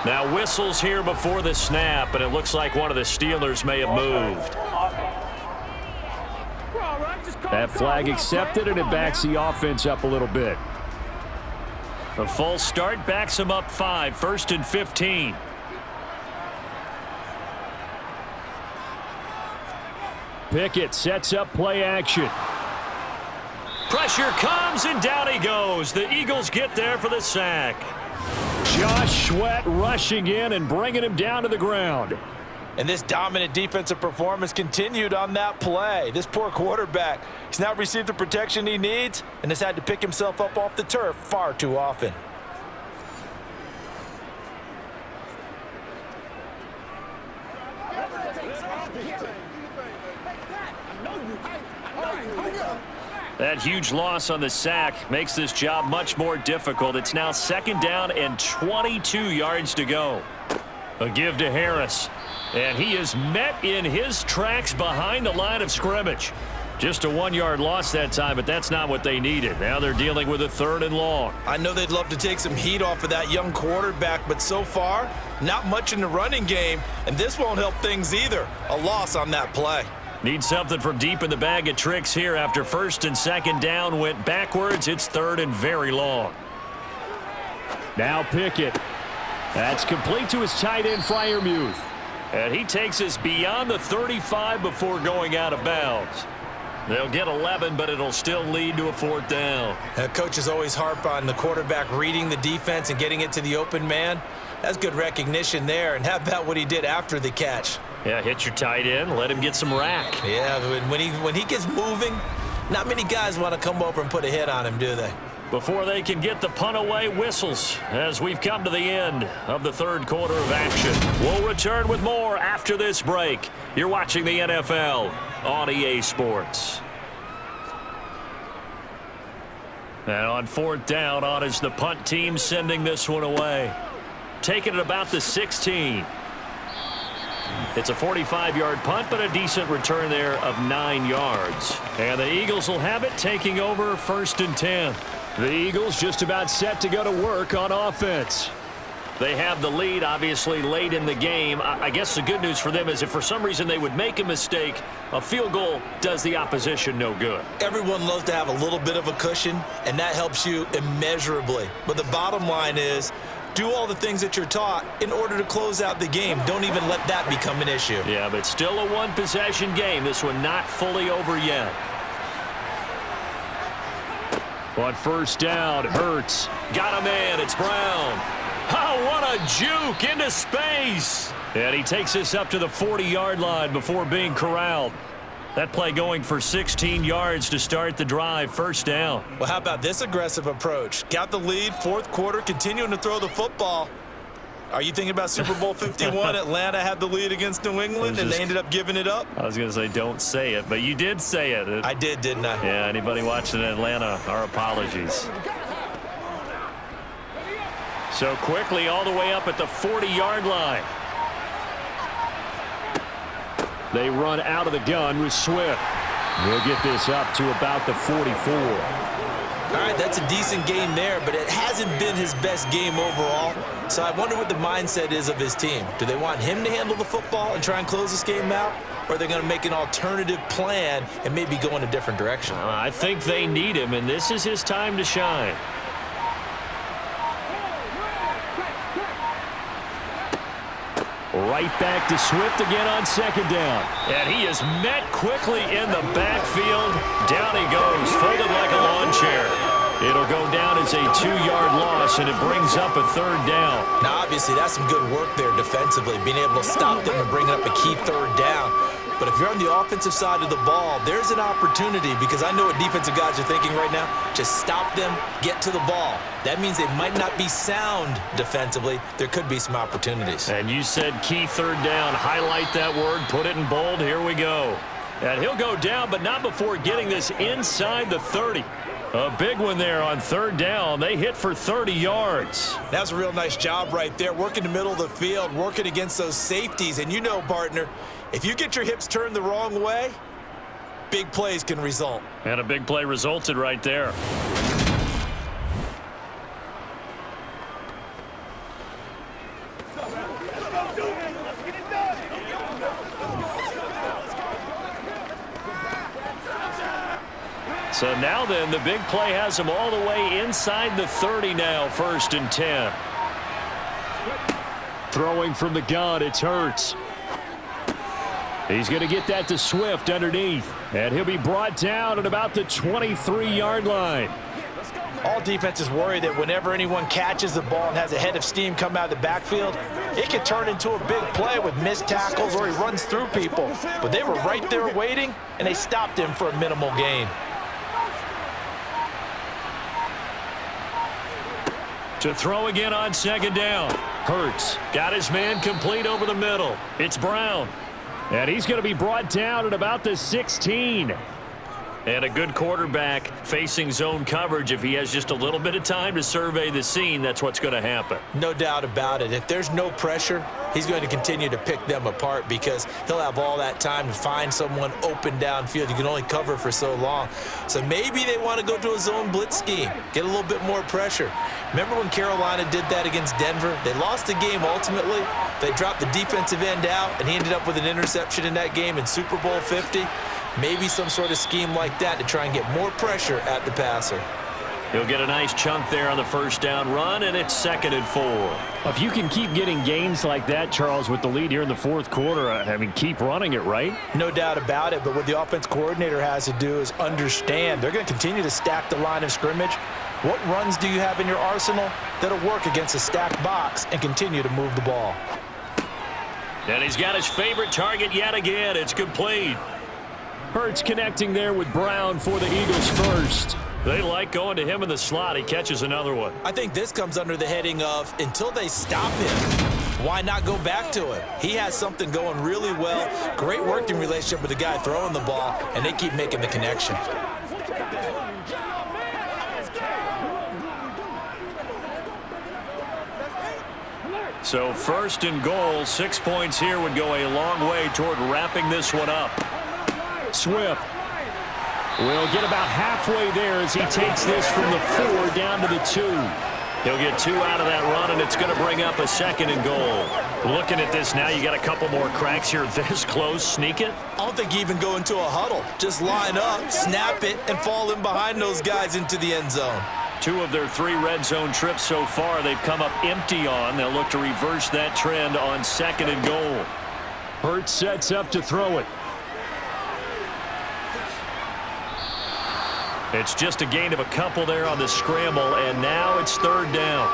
Speaker 1: Now whistles here before the snap, and it looks like one of the Steelers may have moved.
Speaker 2: That flag accepted, and it backs the offense up a little bit.
Speaker 1: The full start backs him up 5, 1st and 15.
Speaker 2: Pickett sets up play action.
Speaker 1: Pressure comes, and down he goes. The Eagles get there for the sack.
Speaker 2: Josh Sweat rushing in and bringing him down to the ground.
Speaker 3: And this dominant defensive performance continued on that play. This poor quarterback, he's not received the protection he needs and has had to pick himself up off the turf far too often.
Speaker 1: That huge loss on the sack makes this job much more difficult. It's now 2nd down and 22 yards to go. A give to Harris. And he is met in his tracks behind the line of scrimmage. Just a 1-yard loss that time, but that's not what they needed. Now they're dealing with a 3rd and long.
Speaker 3: I know they'd love to take some heat off of that young quarterback, but so far, not much in the running game, and this won't help things either. A loss on that play.
Speaker 1: Need something from deep in the bag of tricks here after 1st and 2nd down went backwards. It's 3rd and very long.
Speaker 2: Now Pickett. That's complete to his tight end Freiermuth.
Speaker 1: And he takes us beyond the 35 before going out of bounds. They'll get 11, but it'll still lead to a 4th down.
Speaker 3: Coaches always harp on the quarterback reading the defense and getting it to the open man. That's good recognition there. And how about what he did after the catch?
Speaker 1: Yeah, hit your tight end, let him get some rack.
Speaker 3: Yeah, when he gets moving, not many guys want to come over and put a hit on him, do they?
Speaker 1: Before they can get the punt away, whistles as we've come to the end of the 3rd quarter of action. We'll return with more after this break. You're watching the NFL on EA Sports. And on 4th down, on is the punt team sending this one away. Taking it about the 16. It's a 45-yard punt, but a decent return there of 9 yards. And the Eagles will have it, taking over 1st and 10.
Speaker 2: The Eagles just about set to go to work on offense.
Speaker 1: They have the lead, obviously, late in the game. I guess the good news for them is if for some reason they would make a mistake, a field goal does the opposition no good.
Speaker 3: Everyone loves to have a little bit of a cushion, and that helps you immeasurably. But the bottom line is, do all the things that you're taught in order to close out the game. Don't even let that become an issue.
Speaker 1: Yeah, but still a one-possession game. This one not fully over yet.
Speaker 2: On first down, Hurts.
Speaker 1: Got a man. It's Brown. Oh, what a juke into space.
Speaker 2: And he takes us up to the 40-yard line before being corralled. That play going for 16 yards to start the drive, first down.
Speaker 3: Well, how about this aggressive approach? Got the lead, fourth quarter, continuing to throw the football. Are you thinking about Super Bowl 51? Atlanta had the lead against New England, and they ended up giving it up?
Speaker 2: I was going to say don't say it, but you did say it.
Speaker 3: I did, didn't I?
Speaker 2: Yeah, anybody watching in Atlanta, our apologies.
Speaker 1: So quickly all the way up at the 40-yard line.
Speaker 2: They run out of the gun with Swift. We'll get this up to about the 44.
Speaker 3: All right, that's a decent game there, but it hasn't been his best game overall. So I wonder what the mindset is of his team. Do they want him to handle the football and try and close this game out? Or are they going to make an alternative plan and maybe go in a different direction?
Speaker 1: I think they need him, and this is his time to shine.
Speaker 2: Right back to Swift again on second down.
Speaker 1: And he is met quickly in the backfield. Down he goes, folded like a lawn chair. It'll go down as a 2-yard loss, and it brings up a third down.
Speaker 3: Now, obviously, that's some good work there defensively, being able to stop them and bring up a key third down. But if you're on the offensive side of the ball, there's an opportunity, because I know what defensive guys are thinking right now. Just stop them, get to the ball. That means they might not be sound defensively. There could be some opportunities.
Speaker 1: And you said key third down. Highlight that word, put it in bold. Here we go. And he'll go down, but not before getting this inside the 30. A big one there on third down. They hit for 30 yards.
Speaker 3: That's a real nice job right there, working the middle of the field, working against those safeties. And you know, partner, if you get your hips turned the wrong way, big plays can result.
Speaker 1: And a big play resulted right there. So now then, the big play has him all the way inside the 30 now, 1st and 10.
Speaker 2: Throwing from the gun, it's Hurts. He's going to get that to Swift underneath. And he'll be brought down at about the 23-yard line.
Speaker 3: All defenses worry that whenever anyone catches the ball and has a head of steam come out of the backfield, it can turn into a big play with missed tackles or he runs through people. But they were right there waiting, and they stopped him for a minimal gain.
Speaker 1: To throw again on second down. Hurts got his man complete over the middle. It's Brown.
Speaker 2: And he's going to be brought down at about the 16.
Speaker 1: And a good quarterback facing zone coverage. If he has just a little bit of time to survey the scene, that's what's going to happen.
Speaker 3: No doubt about it. If there's no pressure, he's going to continue to pick them apart because he'll have all that time to find someone open downfield. You can only cover for so long. So maybe they want to go to a zone blitz scheme, get a little bit more pressure. Remember when Carolina did that against Denver? They lost the game ultimately. They dropped the defensive end out, and he ended up with an interception in that game in Super Bowl 50. Maybe some sort of scheme like that to try and get more pressure at the passer.
Speaker 1: He'll get a nice chunk there on the first down run, and it's 2nd and 4.
Speaker 2: If you can keep getting gains like that, Charles, with the lead here in the fourth quarter, I mean, keep running it, right?
Speaker 3: No doubt about it, but what the offense coordinator has to do is understand they're going to continue to stack the line of scrimmage. What runs do you have in your arsenal that'll work against a stacked box and continue to move the ball?
Speaker 1: And he's got his favorite target yet again. It's complete.
Speaker 2: Hurts connecting there with Brown for the Eagles first.
Speaker 1: They like going to him in the slot. He catches another one.
Speaker 3: I think this comes under the heading of until they stop him, why not go back to him? He has something going really well. Great working relationship with the guy throwing the ball, and they keep making the connection.
Speaker 1: So 1st and goal, 6 points here would go a long way toward wrapping this one up.
Speaker 2: Swift will get about halfway there as he takes this from the 4 down to the 2.
Speaker 1: He'll get 2 out of that run, and it's going to bring up a 2nd and goal. Looking at this now, you got a couple more cracks here. This close, sneak it.
Speaker 3: I don't think you even go into a huddle. Just line up, snap it, and fall in behind those guys into the end zone.
Speaker 1: 2 of their 3 red zone trips so far they've come up empty on. They'll look to reverse that trend on 2nd and goal.
Speaker 2: Hurts sets up to throw it.
Speaker 1: It's just a gain of a couple there on the scramble, and now it's 3rd down.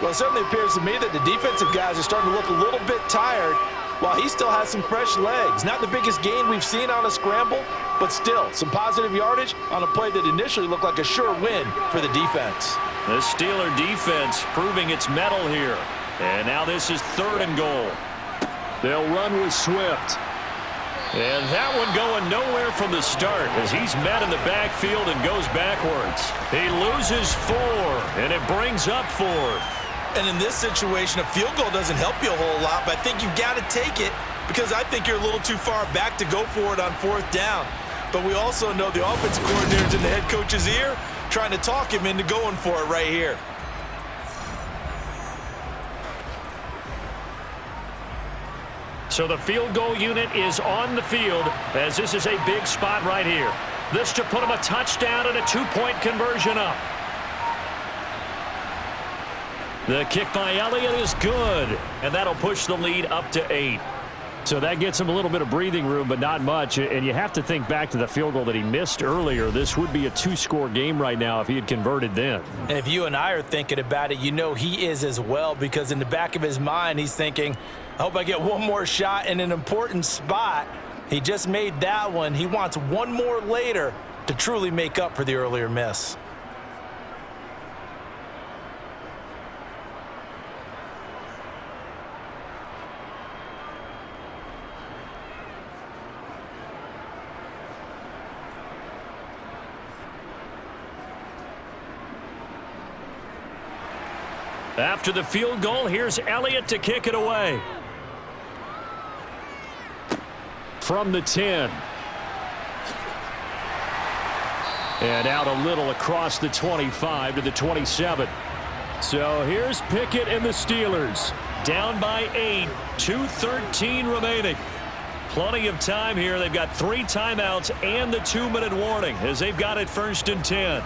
Speaker 3: Well, it certainly appears to me that the defensive guys are starting to look a little bit tired while he still has some fresh legs. Not the biggest gain we've seen on a scramble, but still some positive yardage on a play that initially looked like a sure win for the defense.
Speaker 1: The Steeler defense proving its mettle here. And now this is 3rd and goal.
Speaker 2: They'll run with Swift.
Speaker 1: And that one going nowhere from the start as he's met in the backfield and goes backwards. He loses 4, and it brings up 4th.
Speaker 3: And in this situation, a field goal doesn't help you a whole lot, but I think you've got to take it because I think you're a little too far back to go for it on 4th down. But we also know the offensive coordinator's in the head coach's ear trying to talk him into going for it right here.
Speaker 1: So the field goal unit is on the field as this is a big spot right here. This to put him a touchdown and a 2-point conversion up. The kick by Elliott is good, and that'll push the lead up to 8.
Speaker 2: So that gets him a little bit of breathing room, but not much. And you have to think back to the field goal that he missed earlier. This would be a 2-score game right now if he had converted then.
Speaker 3: And if you and I are thinking about it, you know he is as well, because in the back of his mind, he's thinking, I hope I get one more shot in an important spot. He just made that one. He wants one more later to truly make up for the earlier miss.
Speaker 1: After the field goal, here's Elliott to kick it away.
Speaker 2: From the 10. And out a little across the 25 to the 27. So here's Pickett and the Steelers.
Speaker 1: Down by 8, 2:13 remaining. Plenty of time here. They've got 3 timeouts and the 2-minute warning as they've got it 1st and 10.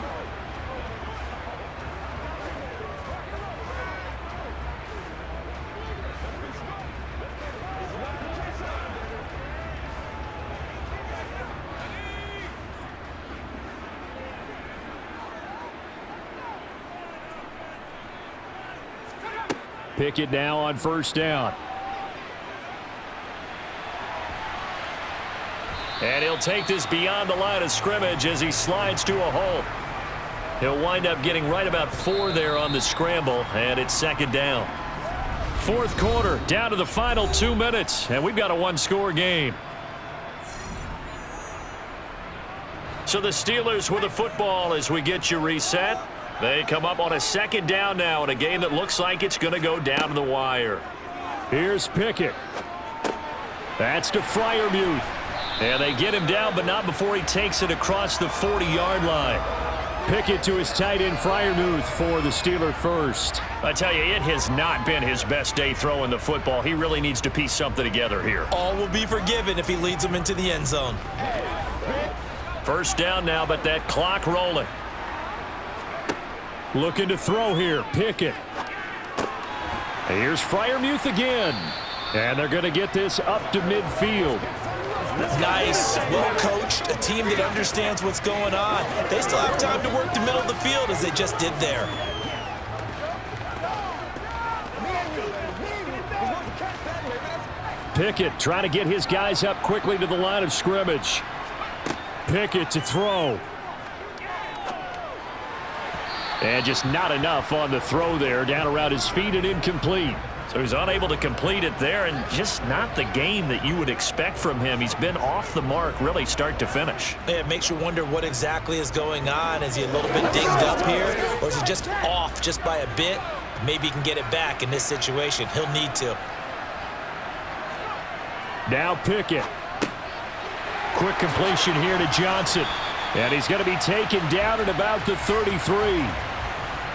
Speaker 2: Pickett now on 1st down.
Speaker 1: And he'll take this beyond the line of scrimmage as he slides to a hole. He'll wind up getting right about 4 there on the scramble, and it's 2nd down.
Speaker 2: 4th quarter, down to the final 2 minutes, and we've got a 1-score game.
Speaker 1: So the Steelers with the football as we get you reset. They come up on a 2nd down now in a game that looks like it's going to go down to the wire.
Speaker 2: Here's Pickett. That's to Freiermuth.
Speaker 1: And they get him down, but not before he takes it across the 40-yard line.
Speaker 2: Pickett to his tight end Freiermuth for the Steeler first.
Speaker 1: I tell you, it has not been his best day throwing the football. He really needs to piece something together here.
Speaker 3: All will be forgiven if he leads them into the end zone.
Speaker 1: 1st down now, but that clock rolling.
Speaker 2: Looking to throw here, Pickett. Here's Freiermuth again. And they're going to get this up to midfield.
Speaker 3: Nice, well coached, a team that understands what's going on. They still have time to work the middle of the field as they just did there.
Speaker 2: Pickett trying to get his guys up quickly to the line of scrimmage. Pickett to throw. And just not enough on the throw there, down around his feet and incomplete.
Speaker 1: So he's unable to complete it there, and just not the game that you would expect from him. He's been off the mark really start to finish.
Speaker 3: Yeah, it makes you wonder what exactly is going on. Is he a little bit dinged up here, or is he just off just by a bit? Maybe he can get it back in this situation. He'll need to.
Speaker 2: Now Pickett. Quick completion here to Johnson. And he's going to be taken down at about the 33.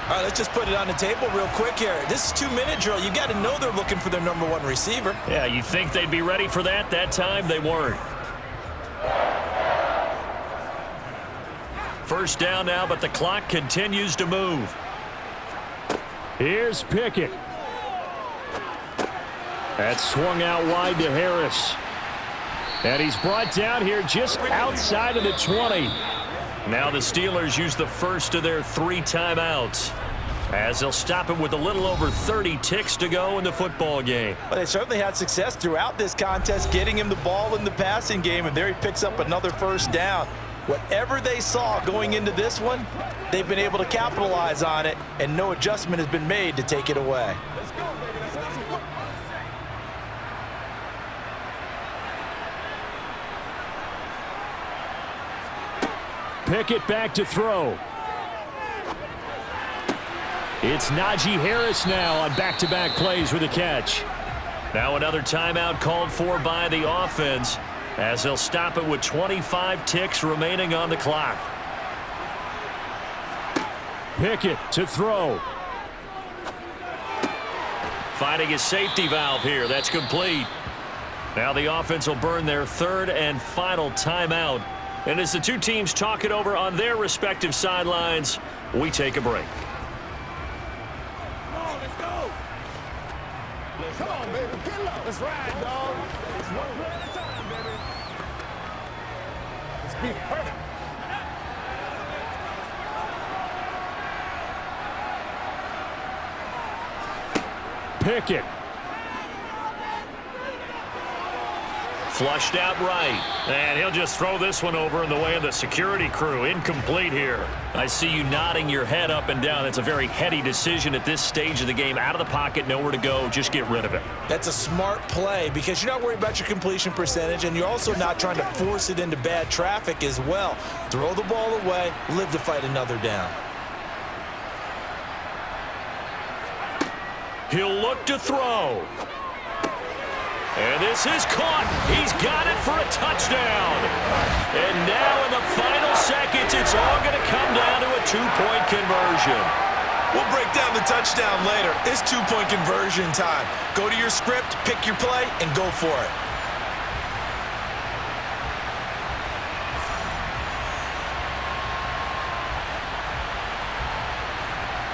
Speaker 3: All right, let's just put it on the table real quick here. This is 2-minute drill. You got to know they're looking for their number 1 receiver.
Speaker 1: Yeah, you think they'd be ready for that? That time they weren't. First down now, but the clock continues to move.
Speaker 2: Here's Pickett. That swung out wide to Harris. And he's brought down here just outside of the 20.
Speaker 1: Now the Steelers use the first of their 3 timeouts, as they'll stop him with a little over 30 ticks to go in the football game.
Speaker 3: Well, they certainly had success throughout this contest getting him the ball in the passing game, and there he picks up another first down. Whatever they saw going into this one, they've been able to capitalize on it, and no adjustment has been made to take it away.
Speaker 2: Pickett back to throw. It's Najee Harris now on back-to-back plays with a catch.
Speaker 1: Now another timeout called for by the offense, as they'll stop it with 25 ticks remaining on the clock.
Speaker 2: Pickett to throw.
Speaker 1: Finding his safety valve here. That's complete. Now the offense will burn their 3rd and final timeout. And as the 2 teams talk it over on their respective sidelines, we take a break.
Speaker 5: Come on, let's go. Come on, baby. Get low. Let's ride, dog. It's 1 play at a time, baby. Let's be perfect.
Speaker 2: Pickett.
Speaker 1: Flushed out right. And he'll just throw this one over in the way of the security crew. Incomplete here. I see you nodding your head up and down. That's a very heady decision at this stage of the game. Out of the pocket, nowhere to go. Just get rid of it.
Speaker 3: That's a smart play because you're not worried about your completion percentage, and you're also not trying to force it into bad traffic as well. Throw the ball away, live to fight another down.
Speaker 1: He'll look to throw. And this is caught. He's got it for a touchdown. And now in the final seconds, it's all going to come down to a 2-point conversion.
Speaker 3: We'll break down the touchdown later. It's 2-point conversion time. Go to your script, pick your play, and go for it.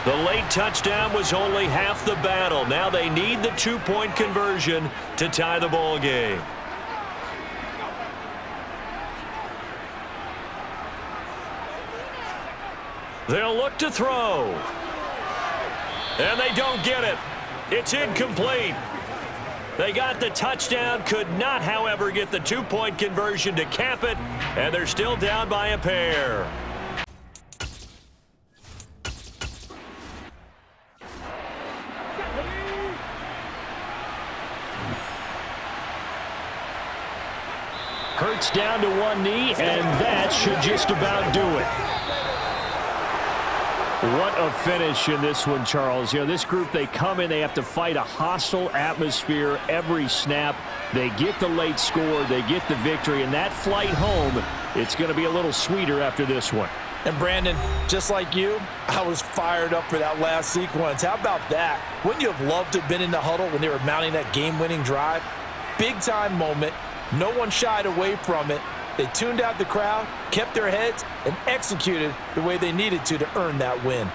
Speaker 1: The late touchdown was only half the battle. Now they need the 2-point conversion to tie the ball game. They'll look to throw. And they don't get it. It's incomplete. They got the touchdown, could not, however, get the 2-point conversion to cap it, and they're still down by a pair.
Speaker 2: Hurts down to 1 knee, and that should just about do it. What a finish in this one, Charles. You know, this group, they come in, they have to fight a hostile atmosphere every snap. They get the late score, they get the victory, and that flight home, it's going to be a little sweeter after this one.
Speaker 3: And Brandon, just like you, I was fired up for that last sequence. How about that? Wouldn't you have loved to have been in the huddle when they were mounting that game-winning drive? Big-time moment. No one shied away from it. They tuned out the crowd, kept their heads, and executed the way they needed to earn that win.